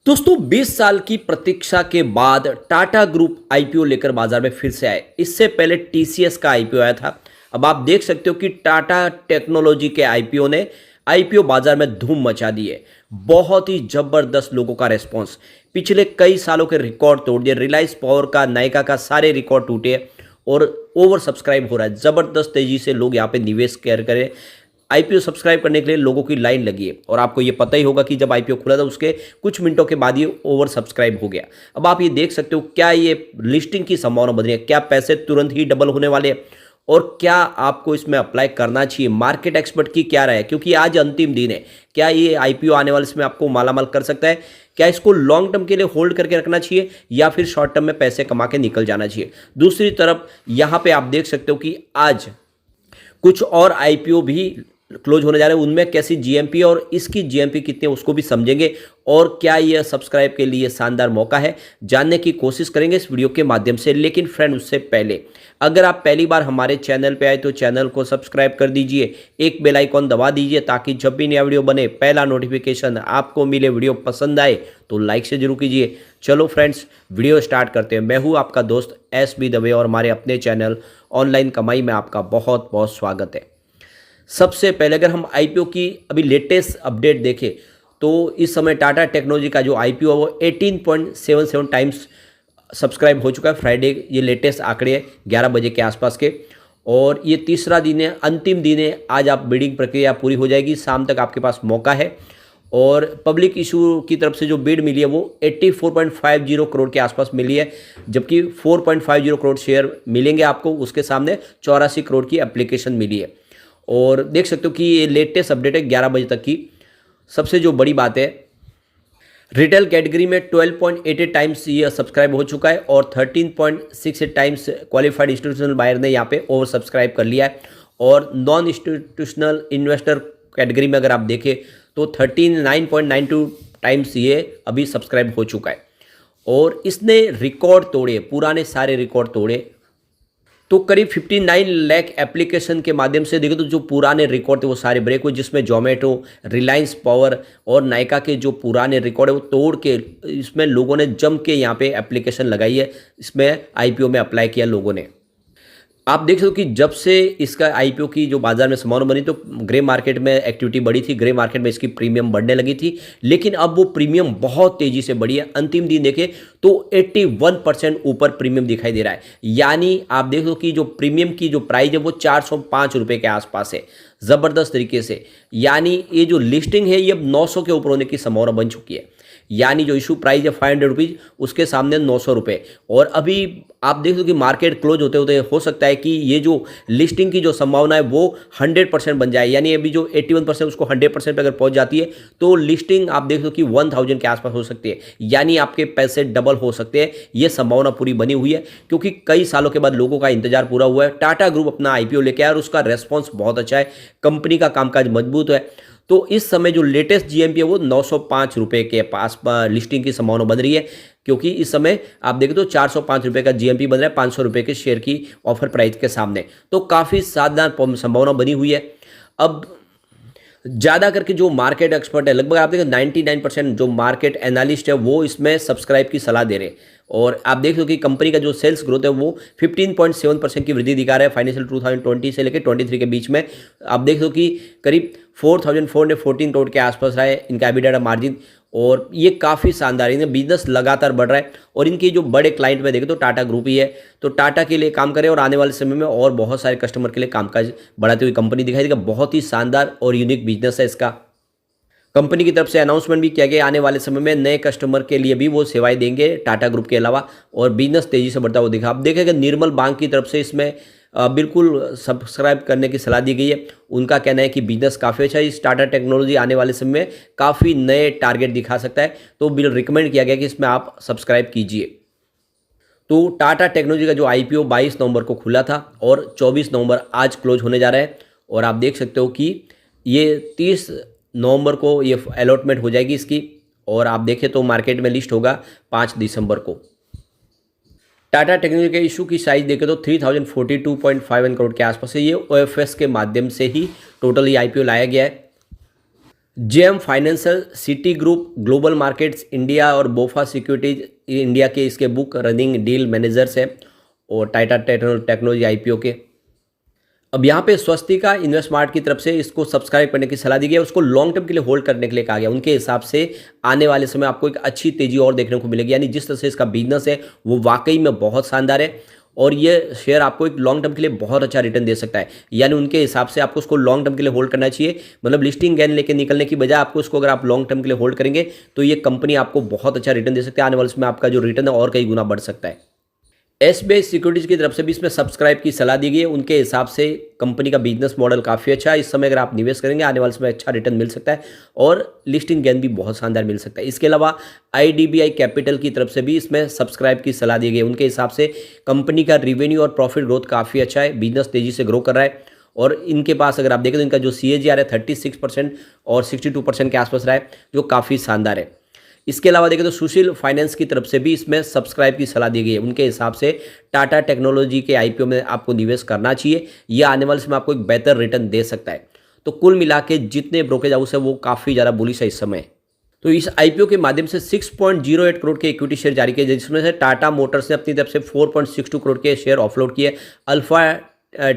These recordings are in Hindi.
दोस्तों 20 साल की प्रतीक्षा के बाद टाटा ग्रुप आईपीओ लेकर बाजार में फिर से आए। इससे पहले टीसीएस का आईपीओ आया था। अब आप देख सकते हो कि टाटा टेक्नोलॉजी के आईपीओ ने आईपीओ बाजार में धूम मचा दी है। बहुत ही जबरदस्त लोगों का रेस्पॉन्स, पिछले कई सालों के रिकॉर्ड तोड़ दिए। रिलायंस पावर का, नायका का सारे रिकॉर्ड टूटे और ओवर सब्सक्राइब हो रहा है। जबरदस्त तेजी से लोग यहाँ पे निवेश कर करें। आईपीओ सब्सक्राइब करने के लिए लोगों की लाइन लगी है और आपको ये पता ही होगा कि जब आईपीओ खुला था उसके कुछ मिनटों के बाद ये ओवर सब्सक्राइब हो गया। अब आप ये देख सकते हो, क्या ये लिस्टिंग की संभावना बन रही है, क्या पैसे तुरंत ही डबल होने वाले हैं और क्या आपको इसमें अप्लाई करना चाहिए। मार्केट एक्सपर्ट की क्या राय है, क्योंकि आज अंतिम दिन है। क्या ये आईपीओ आने वाले इसमें आपको मालामाल कर सकता है? क्या इसको लॉन्ग टर्म के लिए होल्ड करके रखना चाहिए या फिर शॉर्ट टर्म में पैसे कमा के निकल जाना चाहिए? दूसरी तरफ यहाँ पे आप देख सकते हो कि आज कुछ और आईपीओ भी क्लोज होने जा रहे हैं। उनमें कैसी जीएमपी और इसकी जीएमपी कितनी है उसको भी समझेंगे और क्या यह सब्सक्राइब के लिए शानदार मौका है, जानने की कोशिश करेंगे इस वीडियो के माध्यम से। लेकिन फ्रेंड, उससे पहले अगर आप पहली बार हमारे चैनल पे आए तो चैनल को सब्सक्राइब कर दीजिए, एक बेल आइकॉन दबा दीजिए ताकि जब भी नया वीडियो बने पहला नोटिफिकेशन आपको मिले। वीडियो पसंद आए तो लाइक से जरूर कीजिए। चलो फ्रेंड्स, वीडियो स्टार्ट करते हैं। मैं हूँ आपका दोस्त एस बी दवे और हमारे अपने चैनल ऑनलाइन कमाई में आपका बहुत बहुत स्वागत है। सबसे पहले अगर हम आईपीओ की अभी लेटेस्ट अपडेट देखें तो इस समय टाटा टेक्नोलॉजी का जो आईपीओ है वो 18.77 टाइम्स सब्सक्राइब हो चुका है। फ्राइडे ये लेटेस्ट आंकड़े हैं 11 बजे के आसपास के, और ये तीसरा दिन है, अंतिम दिन है। आज आप बिडिंग प्रक्रिया पूरी हो जाएगी, शाम तक आपके पास मौका है। और पब्लिक इशू की तरफ से जो बिड मिली है वो 84.50 करोड़ के आसपास मिली है, जबकि 4.50 करोड़ शेयर मिलेंगे आपको। उसके सामने 84 करोड़ की एप्लीकेशन मिली है। और देख सकते हो कि ये लेटेस्ट अपडेट है 11 बजे तक की। सबसे जो बड़ी बात है, रिटेल कैटेगरी में 12.88 टाइम्स ये सब्सक्राइब हो चुका है और 13.68 टाइम्स क्वालिफाइड इंस्टीट्यूशनल बायर ने यहाँ पे ओवर सब्सक्राइब कर लिया है। और नॉन इंस्टीट्यूशनल इन्वेस्टर कैटेगरी में अगर आप देखें तो 39.92 टाइम्स ये अभी सब्सक्राइब हो चुका है। और इसने रिकॉर्ड तोड़े, पुराने सारे रिकॉर्ड तोड़े। तो करीब 59 लाख एप्लीकेशन के माध्यम से देखो तो जो पुराने रिकॉर्ड थे वो सारे ब्रेक हुए, जिसमें जोमेटो, रिलायंस पावर और नायका के जो पुराने रिकॉर्ड है वो तोड़ के इसमें लोगों ने जम के यहाँ पे एप्लीकेशन लगाई है। इसमें आईपीओ में अप्लाई किया लोगों ने। आप देख सकते हो कि जब से इसका आईपीओ की जो बाजार में संभावना बनी तो ग्रे मार्केट में एक्टिविटी बढ़ी थी, ग्रे मार्केट में इसकी प्रीमियम बढ़ने लगी थी। लेकिन अब वो प्रीमियम बहुत तेजी से बढ़ी है। अंतिम दिन देखें तो 81% ऊपर प्रीमियम दिखाई दे रहा है। यानी आप देख लो कि जो प्रीमियम की जो प्राइस है वो 405 रुपये के आसपास है, ज़बरदस्त तरीके से। यानी ये जो लिस्टिंग है ये अब 900 के ऊपर होने की संभावना बन चुकी है। यानी जो इशू प्राइस है 500 रुपीज़, उसके सामने 900 रुपये। और अभी आप देख लो कि मार्केट क्लोज होते होते हो सकता है कि ये जो लिस्टिंग की जो संभावना है वो 100% बन जाए। यानी अभी जो 81% उसको 100% पे अगर पहुंच जाती है तो लिस्टिंग आप देख लो कि 1000 के आसपास हो सकती है। यानी आपके पैसे डबल हो सकते हैं। ये संभावना पूरी बनी हुई है क्योंकि कई सालों के बाद लोगों का इंतजार पूरा हुआ है। टाटा ग्रुप अपना आईपीओ लेके आया और उसका रेस्पॉन्स बहुत अच्छा है, कंपनी का कामकाज मजबूत है। तो इस समय जो लेटेस्ट जीएमपी है वो 905 रुपये के पास लिस्टिंग की संभावना बन रही है, क्योंकि इस समय आप देखें तो 405 रुपये का जीएमपी बन रहा है 500 रुपये के शेयर की ऑफर प्राइस के सामने। तो काफ़ी शानदार संभावना बनी हुई है। अब ज़्यादा करके जो मार्केट एक्सपर्ट है, लगभग आप देखें 99% जो मार्केट एनालिस्ट है वो इसमें सब्सक्राइब की सलाह दे रहे हैं। और आप देख लो कि कंपनी का जो सेल्स ग्रोथ है वो 15.7% की वृद्धि दिखा रहा है फाइनेंशियल 2020 से लेकर 23 के बीच में। आप देख लो कि करीब 4414 करोड़ के आसपास रहा है इनका एबिटा मार्जिन, और ये काफ़ी शानदार है। इनका बिजनेस लगातार बढ़ रहा है और इनके जो बड़े क्लाइंट में देखें तो टाटा ग्रुप ही है। तो टाटा के लिए काम करें और आने वाले समय में और बहुत सारे कस्टमर के लिए कामकाज बढ़ाती हुई कंपनी दिखाई देगा। बहुत ही शानदार और यूनिक बिजनेस है इसका। कंपनी की तरफ से अनाउंसमेंट भी किया गया, आने वाले समय में नए कस्टमर के लिए भी वो सेवाएं देंगे टाटा ग्रुप के अलावा, और बिजनेस तेजी से बढ़ता हुआ दिखा। आप देखेंगे निर्मल बैंक की तरफ से इसमें बिल्कुल सब्सक्राइब करने की सलाह दी गई है। उनका कहना है कि बिजनेस काफ़ी अच्छा है। इस टाटा टेक्नोलॉजी आने वाले समय में काफ़ी नए टारगेट दिखा सकता है, तो बिल रिकमेंड किया गया कि इसमें आप सब्सक्राइब कीजिए। तो टाटा टेक्नोलॉजी का जो आईपीओ 22 नवंबर को खुला था और 24 नवंबर आज क्लोज होने जा रहा है। और आप देख सकते हो कि ये 30 नवंबर को ये अलॉटमेंट हो जाएगी इसकी, और आप देखें तो मार्केट में लिस्ट होगा 5 दिसंबर को। टाटा टेक्नोलॉजी के इशू की साइज देखें तो 3042.51 करोड़ के आसपास है। ये ओएफएस के माध्यम से ही टोटल ये आईपीओ लाया गया है। JM financial, city group, global markets India और बोफा सिक्योरिटीज इंडिया के इसके बुक रनिंग डील मैनेजर्स हैं और टाटा टेक्नोलॉजी आईपीओ के। अब यहाँ पे स्वस्तिका इन्वेस्टमार्ट की तरफ से इसको सब्सक्राइब करने की सलाह दी गई है, उसको लॉन्ग टर्म के लिए होल्ड करने के लिए कहा गया। उनके हिसाब से आने वाले समय आपको एक अच्छी तेजी और देखने को मिलेगी, यानी जिस तरह से इसका बिजनेस है वो वाकई में बहुत शानदार है और ये शेयर आपको एक लॉन्ग टर्म के लिए बहुत अच्छा रिटर्न दे सकता है। यानी उनके हिसाब से आपको उसको लॉन्ग टर्म के लिए होल्ड करना चाहिए, मतलब लिस्टिंग गेन लेके निकलने की बजाय आपको उसको अगर आप लॉन्ग टर्म के लिए होल्ड करेंगे तो ये कंपनी आपको बहुत अच्छा रिटर्न दे सकती है। आने वाले समय आपका जो रिटर्न है और कई गुना बढ़ सकता है। एसबीआई सिक्योरिटीज की तरफ से भी इसमें सब्सक्राइब की सलाह दी गई है। उनके हिसाब से कंपनी का बिजनेस मॉडल काफ़ी अच्छा है, इस समय अगर आप निवेश करेंगे आने वाले समय अच्छा रिटर्न मिल सकता है और लिस्टिंग गेन भी बहुत शानदार मिल सकता है। इसके अलावा आईडीबीआई कैपिटल की तरफ से भी इसमें सब्सक्राइब की सलाह दी गई है। उनके हिसाब से कंपनी का रिवेन्यू और प्रॉफिट ग्रोथ काफ़ी अच्छा है, बिजनेस तेजी से ग्रो कर रहा है और इनके पास अगर आप देखें तो इनका जो CAGR है 36% और 62% के आसपास रहा है, जो काफ़ी शानदार है। इसके अलावा देखें तो सुशील फाइनेंस की तरफ से भी इसमें सब्सक्राइब की सलाह दी गई है। उनके हिसाब से टाटा टेक्नोलॉजी के आईपीओ में आपको निवेश करना चाहिए, यह आने वाले समय आपको एक बेहतर रिटर्न दे सकता है। तो कुल मिला के जितने ब्रोकरेज हाउस है वो काफ़ी ज़्यादा बुलिश है इस समय। तो इस आईपीओ के माध्यम से 6.08 करोड़ के इक्विटी शेयर जारी किए, जिसमें से टाटा मोटर्स ने अपनी तरफ से 4.62 करोड़ के शेयर ऑफलोड किए। अल्फा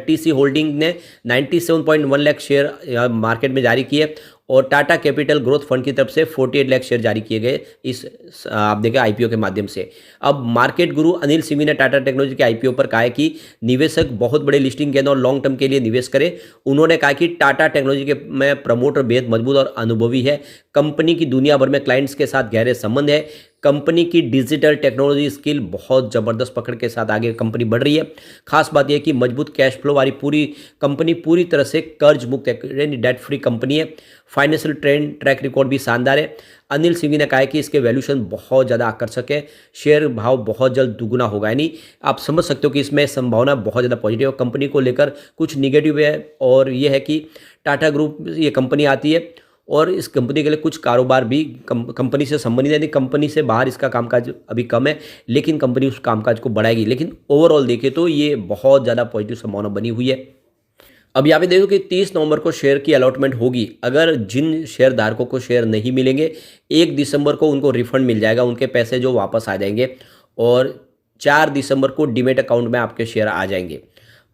टीसी होल्डिंग ने 97.1 लाख शेयर मार्केट में जारी किए और टाटा कैपिटल ग्रोथ फंड की तरफ से 48 लाख शेयर जारी किए गए इस आप देखें आईपीओ के माध्यम से। अब मार्केट गुरु अनिल सिंघवी ने टाटा टेक्नोलॉजी के आईपीओ पर कहा है कि निवेशक बहुत बड़े लिस्टिंग गेन और लॉन्ग टर्म के लिए निवेश करें। उन्होंने कहा कि टाटा टेक्नोलॉजी के में प्रमोटर बेहद मजबूत और अनुभवी है, कंपनी की दुनिया भर में क्लाइंट्स के साथ गहरे संबंध है, कंपनी की डिजिटल टेक्नोलॉजी स्किल बहुत ज़बरदस्त पकड़ के साथ आगे कंपनी बढ़ रही है। खास बात यह है कि मजबूत कैश फ्लो वाली पूरी कंपनी पूरी तरह से कर्ज मुक्त है, डेट फ्री कंपनी है। फाइनेंशियल ट्रैक रिकॉर्ड भी शानदार है। अनिल सिंघवी ने कहा है कि इसके वैल्यूएशन बहुत ज़्यादा आकर्षक है, शेयर भाव बहुत जल्द दुगुना होगा, यानी आप समझ सकते हो कि इसमें संभावना बहुत ज़्यादा पॉजिटिव है। कंपनी को लेकर कुछ निगेटिव है और यह है कि टाटा ग्रुप ये कंपनी आती है और इस कंपनी के लिए कुछ कारोबार भी कंपनी से संबंधित है, यानी कंपनी से बाहर इसका कामकाज अभी कम है, लेकिन कंपनी उस कामकाज को बढ़ाएगी। लेकिन ओवरऑल देखें तो ये बहुत ज़्यादा पॉजिटिव संभावना बनी हुई है। अब यहाँ पे देखो कि 30 नवंबर को शेयर की अलॉटमेंट होगी। अगर जिन शेयर धारकों को शेयर नहीं मिलेंगे 1 दिसंबर को उनको रिफंड मिल जाएगा, उनके पैसे जो वापस आ जाएंगे और 4 दिसंबर को डीमेट अकाउंट में आपके शेयर आ जाएंगे।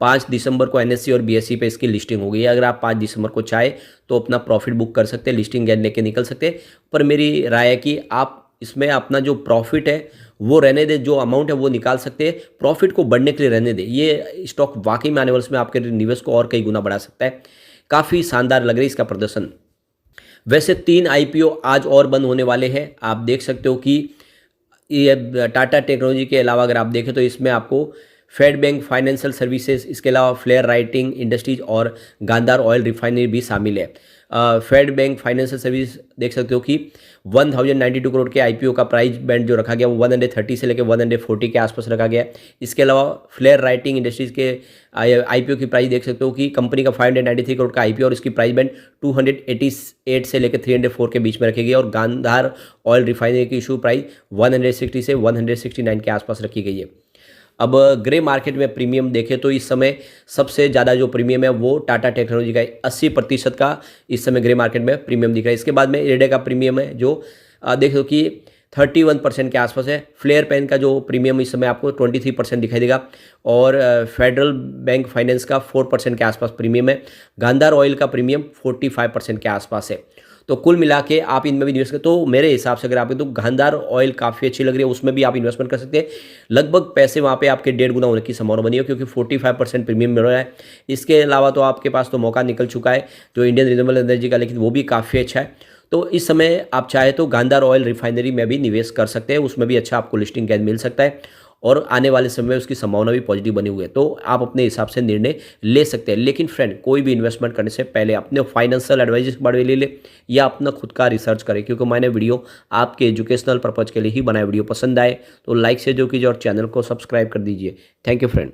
5 दिसंबर को NSE और BSE पे इसकी लिस्टिंग होगी। अगर आप 5 दिसंबर को चाहे तो अपना प्रॉफिट बुक कर सकते हैं, लिस्टिंग गेन लेके निकल सकते हैं। पर मेरी राय है कि आप इसमें अपना जो प्रॉफिट है वो रहने दे, जो अमाउंट है वो निकाल सकते हैं, प्रॉफिट को बढ़ने के लिए रहने दे। ये स्टॉक वाकई में आने वाले समय आपके निवेश को और कई गुना बढ़ा सकता है। काफ़ी शानदार लग रही है इसका प्रदर्शन। वैसे 3 IPO आज और बंद होने वाले हैं। आप देख सकते हो कि ये टाटा टेक्नोलॉजी के अलावा अगर आप देखें तो इसमें आपको फेड बैंक फाइनेंशियल सर्विसेज, इसके अलावा फ्लेयर राइटिंग इंडस्ट्रीज और गांधार ऑयल रिफाइनरी भी शामिल है। फेड बैंक फाइनेंशियल सर्विस देख सकते हो कि 1092 करोड़ के IPO का प्राइस बैंड जो रखा गया वो 130 से लेकर 140 के आसपास रखा गया। इसके अलावा फ्लेयर राइटिंग इंडस्ट्रीज के IPO की प्राइस देख सकते हो कि कंपनी का 593 करोड़ का IPO और इसकी प्राइस बैंड 288 से लेकर 304 के बीच में रखी गई और गांधार ऑयल रिफाइनरी की इशू प्राइस 160 से 169 के आसपास रखी गई है। अब ग्रे मार्केट में प्रीमियम देखें तो इस समय सबसे ज़्यादा जो प्रीमियम है वो टाटा टेक्नोलॉजी का 80% का इस समय ग्रे मार्केट में प्रीमियम दिख रहा है। इसके बाद में इरेडा का प्रीमियम है जो देखो कि 31% के आसपास है। फ्लेयर पेन का जो प्रीमियम इस समय आपको 23% दिखाई देगा और फेडरल बैंक फाइनेंस का 4% के आसपास प्रीमियम है। गांधार ऑयल का प्रीमियम 45% के आसपास है। तो कुल मिला के आप इनमें भी निवेश करें तो मेरे हिसाब से अगर आप तो गांधार ऑयल काफ़ी अच्छी लग रही है, उसमें भी आप इन्वेस्टमेंट कर सकते हैं। लगभग पैसे वहाँ पे आपके 1.5 गुना होने की संभावना बनी है क्योंकि 45% प्रीमियम मिल रहा है। इसके अलावा तो आपके पास तो मौका निकल चुका है जो इंडियन रिन्यूएबल एनर्जी का, लेकिन वो भी काफ़ी अच्छा है। तो इस समय आप चाहे तो गांधार ऑयल रिफाइनरी में भी निवेश कर सकते हैं, उसमें भी अच्छा आपको लिस्टिंग गेन मिल सकता है और आने वाले समय में उसकी संभावना भी पॉजिटिव बनी हुई है। तो आप अपने हिसाब से निर्णय ले सकते हैं। लेकिन फ्रेंड, कोई भी इन्वेस्टमेंट करने से पहले अपने फाइनेंशियल एडवाइजर के बारे में ले ले या अपना खुद का रिसर्च करें, क्योंकि मैंने वीडियो आपके एजुकेशनल पर्पज़ के लिए ही बनाया। वीडियो पसंद आए तो लाइक से जो कीजिए और चैनल को सब्सक्राइब कर दीजिए। Thank you friend.